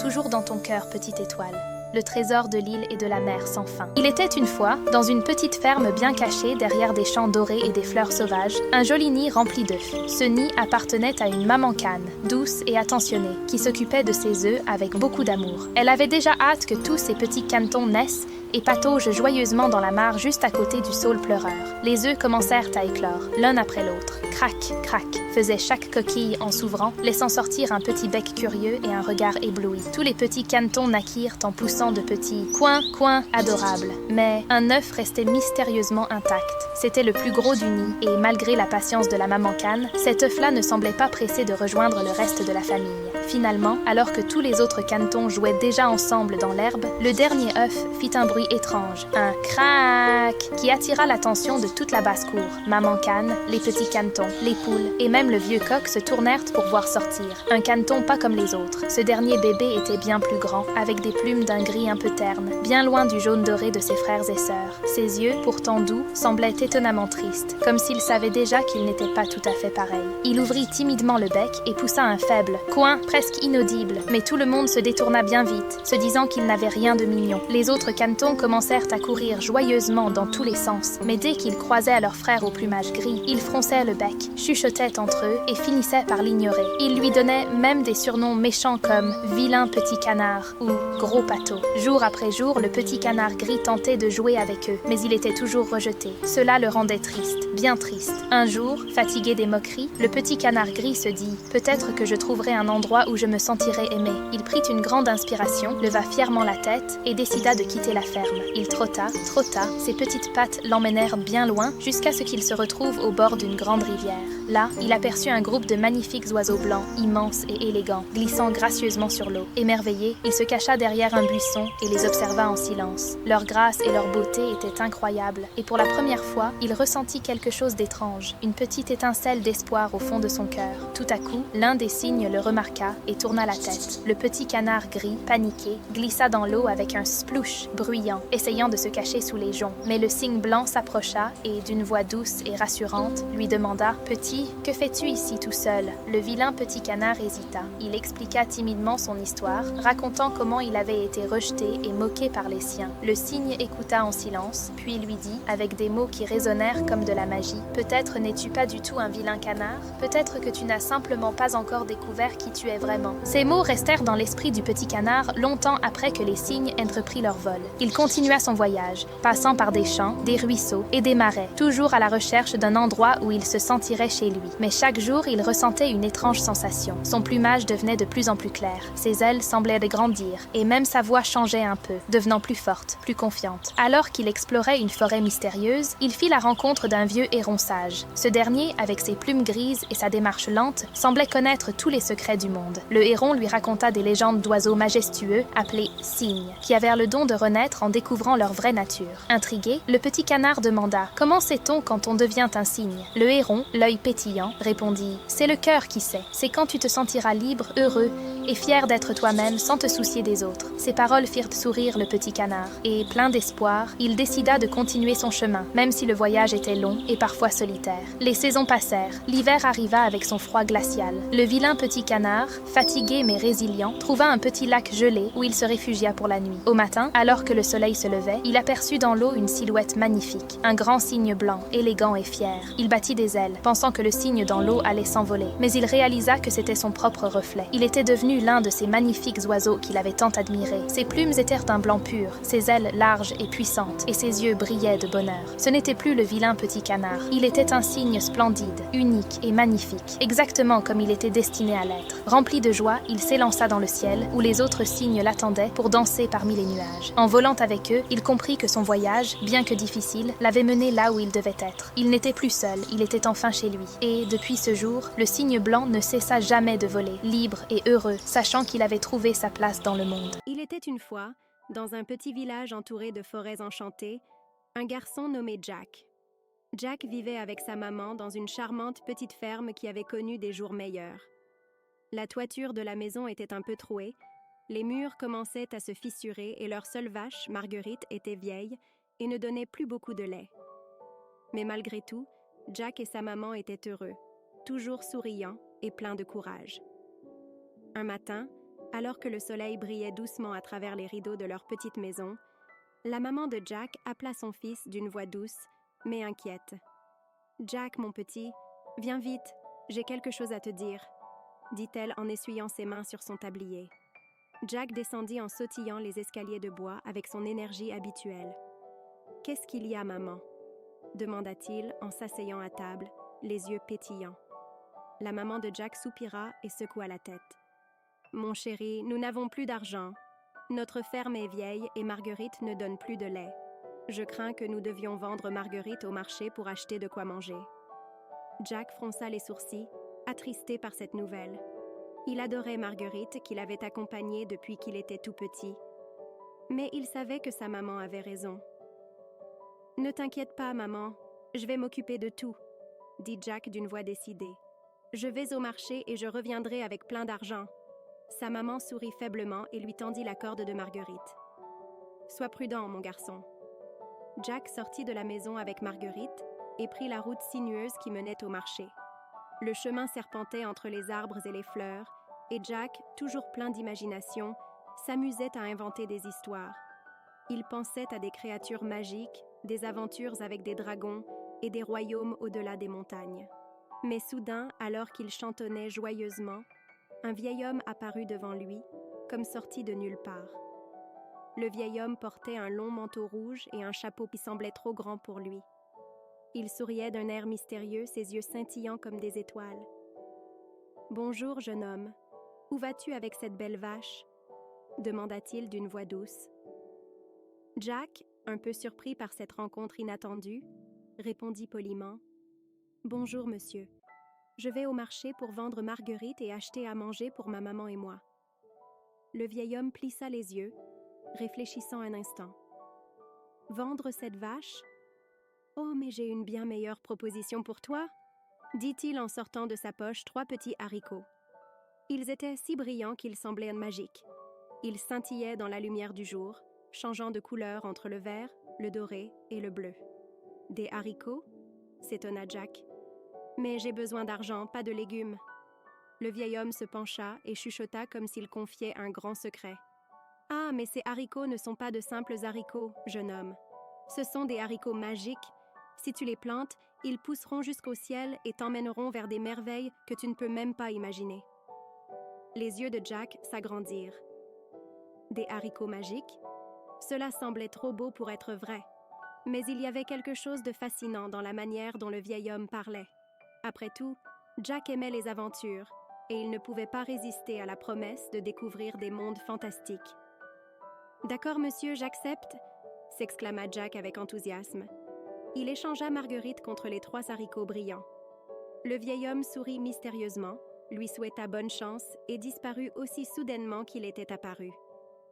Speaker 1: Toujours dans ton cœur, petite étoile, le trésor de l'île et de la mer sans fin. Il était une fois, dans une petite ferme bien cachée derrière des champs dorés et des fleurs sauvages, un joli nid rempli d'œufs. Ce nid appartenait à une maman cane, douce et attentionnée, qui s'occupait de ses œufs avec beaucoup d'amour. Elle avait déjà hâte que tous ces petits canetons naissent et pataugent joyeusement dans la mare juste à côté du saule pleureur. Les œufs commencèrent à éclore, l'un après l'autre. Crac, crac, faisait chaque coquille en s'ouvrant, laissant sortir un petit bec curieux et un regard ébloui. Tous les petits canetons naquirent en poussant de petits coins, coins adorables. Mais un œuf restait mystérieusement intact. C'était le plus gros du nid, et malgré la patience de la maman cane, cet œuf-là ne semblait pas pressé de rejoindre le reste de la famille. Finalement, alors que tous les autres canetons jouaient déjà ensemble dans l'herbe, le dernier œuf fit un bruit étrange, un crac, qui attira l'attention de toute la basse-cour. Maman cane, les petits canetons, les poules et même le vieux coq se tournèrent pour voir sortir. Un caneton pas comme les autres. Ce dernier bébé était bien plus grand, avec des plumes d'un gris un peu terne, bien loin du jaune doré de ses frères et sœurs. Ses yeux, pourtant doux, semblaient étonnamment tristes, comme s'il savait déjà qu'il n'était pas tout à fait pareil. Il ouvrit timidement le bec et poussa un faible coin presque inaudible, mais tout le monde se détourna bien vite, se disant qu'il n'avait rien de mignon. Les autres canetons commencèrent à courir joyeusement dans tous les sens, mais dès qu'ils croisaient leur frère au plumage gris, ils fronçaient le bec, chuchotaient entre eux et finissaient par l'ignorer. Ils lui donnaient même des surnoms méchants comme « vilain petit canard » ou « gros pâteau ». Jour après jour, le petit canard gris tentait de jouer avec eux, mais il était toujours rejeté. Cela le rendait triste, bien triste. Un jour, fatigué des moqueries, le petit canard gris se dit « Peut-être que je trouverai un endroit où je me sentirai aimé ». Il prit une grande inspiration, leva fièrement la tête et décida de quitter la ferme. Il trotta, ses petites pattes l'emmenèrent bien loin jusqu'à ce qu'il se retrouve au bord d'une grande rivière. Là, il aperçut un groupe de magnifiques oiseaux blancs, immenses et élégants, glissant gracieusement sur l'eau. Émerveillé, il se cacha derrière un buisson et les observa en silence. Leur grâce et leur beauté étaient incroyables, et pour la première fois, il ressentit quelque chose d'étrange, une petite étincelle d'espoir au fond de son cœur. Tout à coup, l'un des cygnes le remarqua et tourna la tête. Le petit canard gris, paniqué, glissa dans l'eau avec un splouche bruyant, essayant de se cacher sous les joncs. Mais le cygne blanc s'approcha et, d'une voix douce et rassurante, lui demanda « Petit, que fais-tu ici tout seul ?» Le vilain petit canard hésita. Il expliqua timidement son histoire, racontant comment il avait été rejeté et moqué par les siens. Le cygne écouta en silence, puis lui dit, avec des mots qui résonnèrent comme de la magie, « Peut-être n'es-tu pas du tout un vilain canard, peut-être que tu n'as simplement pas encore découvert qui tu es vraiment. » Ces mots restèrent dans l'esprit du petit canard longtemps après que les cygnes entreprit leur vol. Il continua son voyage, passant par des champs, des ruisseaux et des marais, toujours à la recherche d'un endroit où il se sentirait chez lui. Mais chaque jour, il ressentait une étrange sensation. Son plumage devenait de plus en plus clair, ses ailes semblaient grandir, et même sa voix changeait un peu, devenant plus forte, plus confiante. Alors qu'il explorait une forêt mystérieuse, il fit la rencontre d'un vieux héron sage. Ce dernier, avec ses plumes grises et sa démarche lente, semblait connaître tous les secrets du monde. Le héron lui raconta des légendes d'oiseaux majestueux appelés cygnes, qui avaient le don de renaître en découvrant leur vraie nature. Intrigué, le petit canard demanda « Comment sait-on quand on devient un cygne ?» Le héron, l'œil pétillant, répondit « C'est le cœur qui sait. C'est quand tu te sentiras libre, heureux et fier d'être toi-même sans te soucier des autres. » Ces paroles firent sourire le petit canard, et, plein d'espoir, il décida de continuer son chemin, même si le voyage était long et parfois solitaire. Les saisons passèrent. L'hiver arriva avec son froid glacial. Le vilain petit canard, fatigué mais résilient, trouva un petit lac gelé où il se réfugia pour la nuit. Au matin, alors que le soleil se levait, il aperçut dans l'eau une silhouette magnifique, un grand cygne blanc, élégant et fier. Il battit des ailes, pensant que le cygne dans l'eau allait s'envoler, mais il réalisa que c'était son propre reflet. Il était devenu vu l'un de ces magnifiques oiseaux qu'il avait tant admiré. Ses plumes étaient d'un blanc pur, ses ailes larges et puissantes, et ses yeux brillaient de bonheur. Ce n'était plus le vilain petit canard. Il était un cygne splendide, unique et magnifique, exactement comme il était destiné à l'être. Rempli de joie, il s'élança dans le ciel, où les autres cygnes l'attendaient pour danser parmi les nuages. En volant avec eux, il comprit que son voyage, bien que difficile, l'avait mené là où il devait être. Il n'était plus seul, il était enfin chez lui. Et, depuis ce jour, le cygne blanc ne cessa jamais de voler, libre et heureux, sachant qu'il avait trouvé sa place dans le monde.
Speaker 3: Il était une fois, dans un petit village entouré de forêts enchantées, un garçon nommé Jack. Jack vivait avec sa maman dans une charmante petite ferme qui avait connu des jours meilleurs. La toiture de la maison était un peu trouée, les murs commençaient à se fissurer et leur seule vache, Marguerite, était vieille et ne donnait plus beaucoup de lait. Mais malgré tout, Jack et sa maman étaient heureux, toujours souriants et pleins de courage. Un matin, alors que le soleil brillait doucement à travers les rideaux de leur petite maison, la maman de Jack appela son fils d'une voix douce, mais inquiète. « Jack, mon petit, viens vite, j'ai quelque chose à te dire », dit-elle en essuyant ses mains sur son tablier. Jack descendit en sautillant les escaliers de bois avec son énergie habituelle. « Qu'est-ce qu'il y a, maman ?» demanda-t-il en s'asseyant à table, les yeux pétillants. La maman de Jack soupira et secoua la tête. « Mon chéri, nous n'avons plus d'argent. Notre ferme est vieille et Marguerite ne donne plus de lait. Je crains que nous devions vendre Marguerite au marché pour acheter de quoi manger. » Jack fronça les sourcils, attristé par cette nouvelle. Il adorait Marguerite, qu'il avait accompagnée depuis qu'il était tout petit. Mais il savait que sa maman avait raison. « Ne t'inquiète pas, maman, je vais m'occuper de tout, » dit Jack d'une voix décidée. « Je vais au marché et je reviendrai avec plein d'argent. » Sa maman sourit faiblement et lui tendit la corde de Marguerite. « Sois prudent, mon garçon. » Jack sortit de la maison avec Marguerite et prit la route sinueuse qui menait au marché. Le chemin serpentait entre les arbres et les fleurs, et Jack, toujours plein d'imagination, s'amusait à inventer des histoires. Il pensait à des créatures magiques, des aventures avec des dragons et des royaumes au-delà des montagnes. Mais soudain, alors qu'il chantonnait joyeusement, un vieil homme apparut devant lui, comme sorti de nulle part. Le vieil homme portait un long manteau rouge et un chapeau qui semblait trop grand pour lui. Il souriait d'un air mystérieux, ses yeux scintillants comme des étoiles. « Bonjour, jeune homme. Où vas-tu avec cette belle vache ?» demanda-t-il d'une voix douce. Jack, un peu surpris par cette rencontre inattendue, répondit poliment. « Bonjour, monsieur. Je vais au marché pour vendre Marguerite et acheter à manger pour ma maman et moi. » Le vieil homme plissa les yeux, réfléchissant un instant. « Vendre cette vache ? Oh, mais j'ai une bien meilleure proposition pour toi, » dit-il en sortant de sa poche 3 petits haricots. Ils étaient si brillants qu'ils semblaient magiques. Ils scintillaient dans la lumière du jour, changeant de couleur entre le vert, le doré et le bleu. « Des haricots ?» s'étonna Jack. « Mais j'ai besoin d'argent, pas de légumes. » Le vieil homme se pencha et chuchota comme s'il confiait un grand secret. « Ah, mais ces haricots ne sont pas de simples haricots, jeune homme. Ce sont des haricots magiques. Si tu les plantes, ils pousseront jusqu'au ciel et t'emmèneront vers des merveilles que tu ne peux même pas imaginer. » Les yeux de Jack s'agrandirent. Des haricots magiques? Cela semblait trop beau pour être vrai. Mais il y avait quelque chose de fascinant dans la manière dont le vieil homme parlait. Après tout, Jack aimait les aventures et il ne pouvait pas résister à la promesse de découvrir des mondes fantastiques. « D'accord, monsieur, j'accepte !» s'exclama Jack avec enthousiasme. Il échangea Marguerite contre les 3 haricots brillants. Le vieil homme sourit mystérieusement, lui souhaita bonne chance et disparut aussi soudainement qu'il était apparu.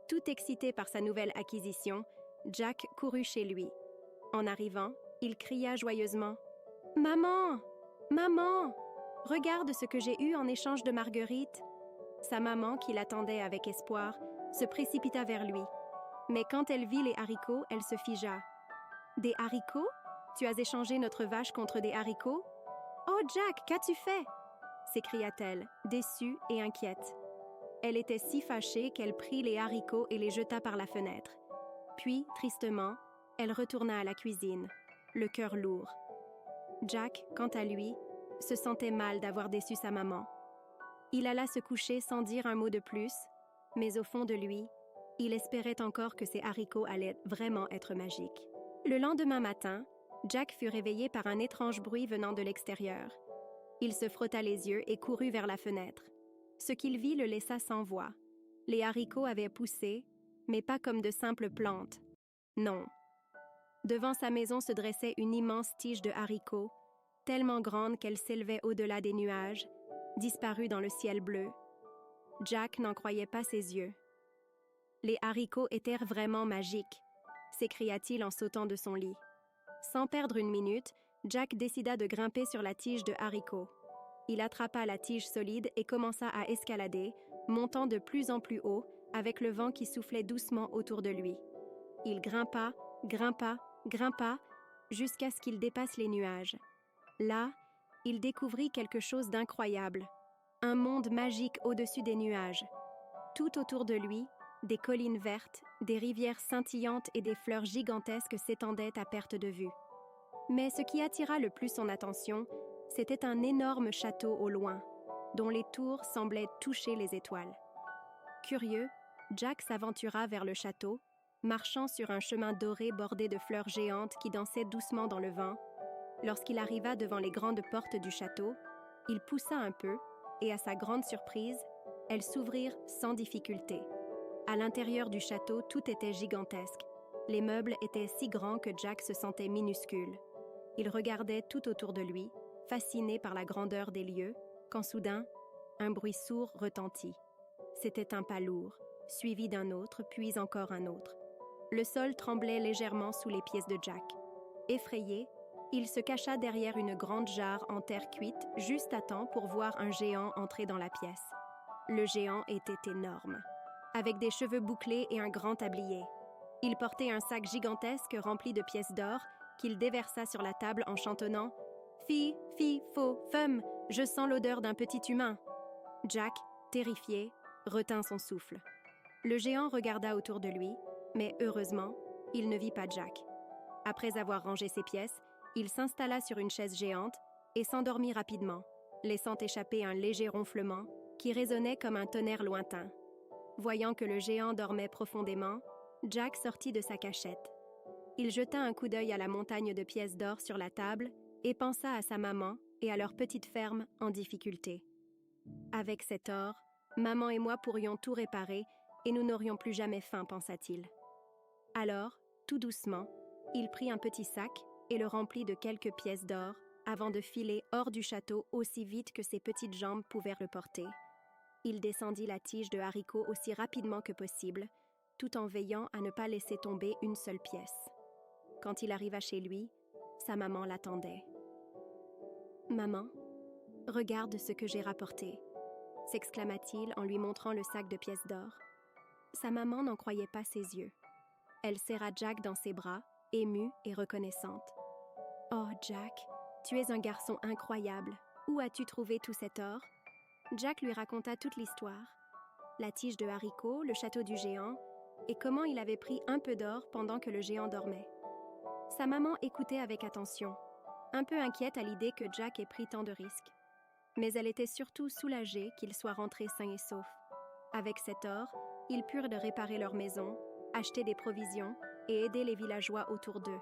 Speaker 3: Tout excité par sa nouvelle acquisition, Jack courut chez lui. En arrivant, il cria joyeusement « Maman! Maman! Regarde ce que j'ai eu en échange de Marguerite !» Sa maman, qui l'attendait avec espoir, se précipita vers lui. Mais quand elle vit les haricots, elle se figea. « Des haricots? Tu as échangé notre vache contre des haricots? Oh Jack, qu'as-tu fait ?» s'écria-t-elle, déçue et inquiète. Elle était si fâchée qu'elle prit les haricots et les jeta par la fenêtre. Puis, tristement, elle retourna à la cuisine, le cœur lourd. Jack, quant à lui, se sentait mal d'avoir déçu sa maman. Il alla se coucher sans dire un mot de plus, mais au fond de lui, il espérait encore que ses haricots allaient vraiment être magiques. Le lendemain matin, Jack fut réveillé par un étrange bruit venant de l'extérieur. Il se frotta les yeux et courut vers la fenêtre. Ce qu'il vit le laissa sans voix. Les haricots avaient poussé, mais pas comme de simples plantes. Non. Devant sa maison se dressait une immense tige de haricots, tellement grande qu'elle s'élevait au-delà des nuages, disparue dans le ciel bleu. Jack n'en croyait pas ses yeux. Les haricots étaient vraiment magiques, s'écria-t-il en sautant de son lit. Sans perdre une minute, Jack décida de grimper sur la tige de haricots. Il attrapa la tige solide et commença à escalader, montant de plus en plus haut, avec le vent qui soufflait doucement autour de lui. Il grimpa, grimpa, grimpa, jusqu'à ce qu'il dépasse les nuages. Là, il découvrit quelque chose d'incroyable. Un monde magique au-dessus des nuages. Tout autour de lui, des collines vertes, des rivières scintillantes et des fleurs gigantesques s'étendaient à perte de vue. Mais ce qui attira le plus son attention, c'était un énorme château au loin, dont les tours semblaient toucher les étoiles. Curieux, Jack s'aventura vers le château, marchant sur un chemin doré bordé de fleurs géantes qui dansaient doucement dans le vent. Lorsqu'il arriva devant les grandes portes du château, il poussa un peu, et à sa grande surprise, elles s'ouvrirent sans difficulté. À l'intérieur du château, tout était gigantesque. Les meubles étaient si grands que Jack se sentait minuscule. Il regardait tout autour de lui, fasciné par la grandeur des lieux, quand soudain, un bruit sourd retentit. C'était un pas lourd, suivi d'un autre, puis encore un autre. Le sol tremblait légèrement sous les pieds de Jack. Effrayé, il se cacha derrière une grande jarre en terre cuite, juste à temps pour voir un géant entrer dans la pièce. Le géant était énorme, avec des cheveux bouclés et un grand tablier. Il portait un sac gigantesque rempli de pièces d'or qu'il déversa sur la table en chantonnant « Fi, fi, fo, fum, je sens l'odeur d'un petit humain ». Jack, terrifié, retint son souffle. Le géant regarda autour de lui, mais heureusement, il ne vit pas Jack. Après avoir rangé ses pièces, il s'installa sur une chaise géante et s'endormit rapidement, laissant échapper un léger ronflement qui résonnait comme un tonnerre lointain. Voyant que le géant dormait profondément, Jack sortit de sa cachette. Il jeta un coup d'œil à la montagne de pièces d'or sur la table et pensa à sa maman et à leur petite ferme en difficulté. Avec cet or, maman et moi pourrions tout réparer et nous n'aurions plus jamais faim, pensa-t-il. Alors, tout doucement, il prit un petit sac et le remplit de quelques pièces d'or avant de filer hors du château aussi vite que ses petites jambes pouvaient le porter. Il descendit la tige de haricots aussi rapidement que possible, tout en veillant à ne pas laisser tomber une seule pièce. Quand il arriva chez lui, sa maman l'attendait. « Maman, regarde ce que j'ai rapporté », s'exclama-t-il en lui montrant le sac de pièces d'or. Sa maman n'en croyait pas ses yeux. Elle serra Jack dans ses bras, émue et reconnaissante. « Oh, Jack, tu es un garçon incroyable. Où as-tu trouvé tout cet or ?» Jack lui raconta toute l'histoire. La tige de haricots, le château du géant, et comment il avait pris un peu d'or pendant que le géant dormait. Sa maman écoutait avec attention, un peu inquiète à l'idée que Jack ait pris tant de risques. Mais elle était surtout soulagée qu'il soit rentré sain et sauf. Avec cet or, ils purent réparer leur maison, acheter des provisions et aider les villageois autour d'eux.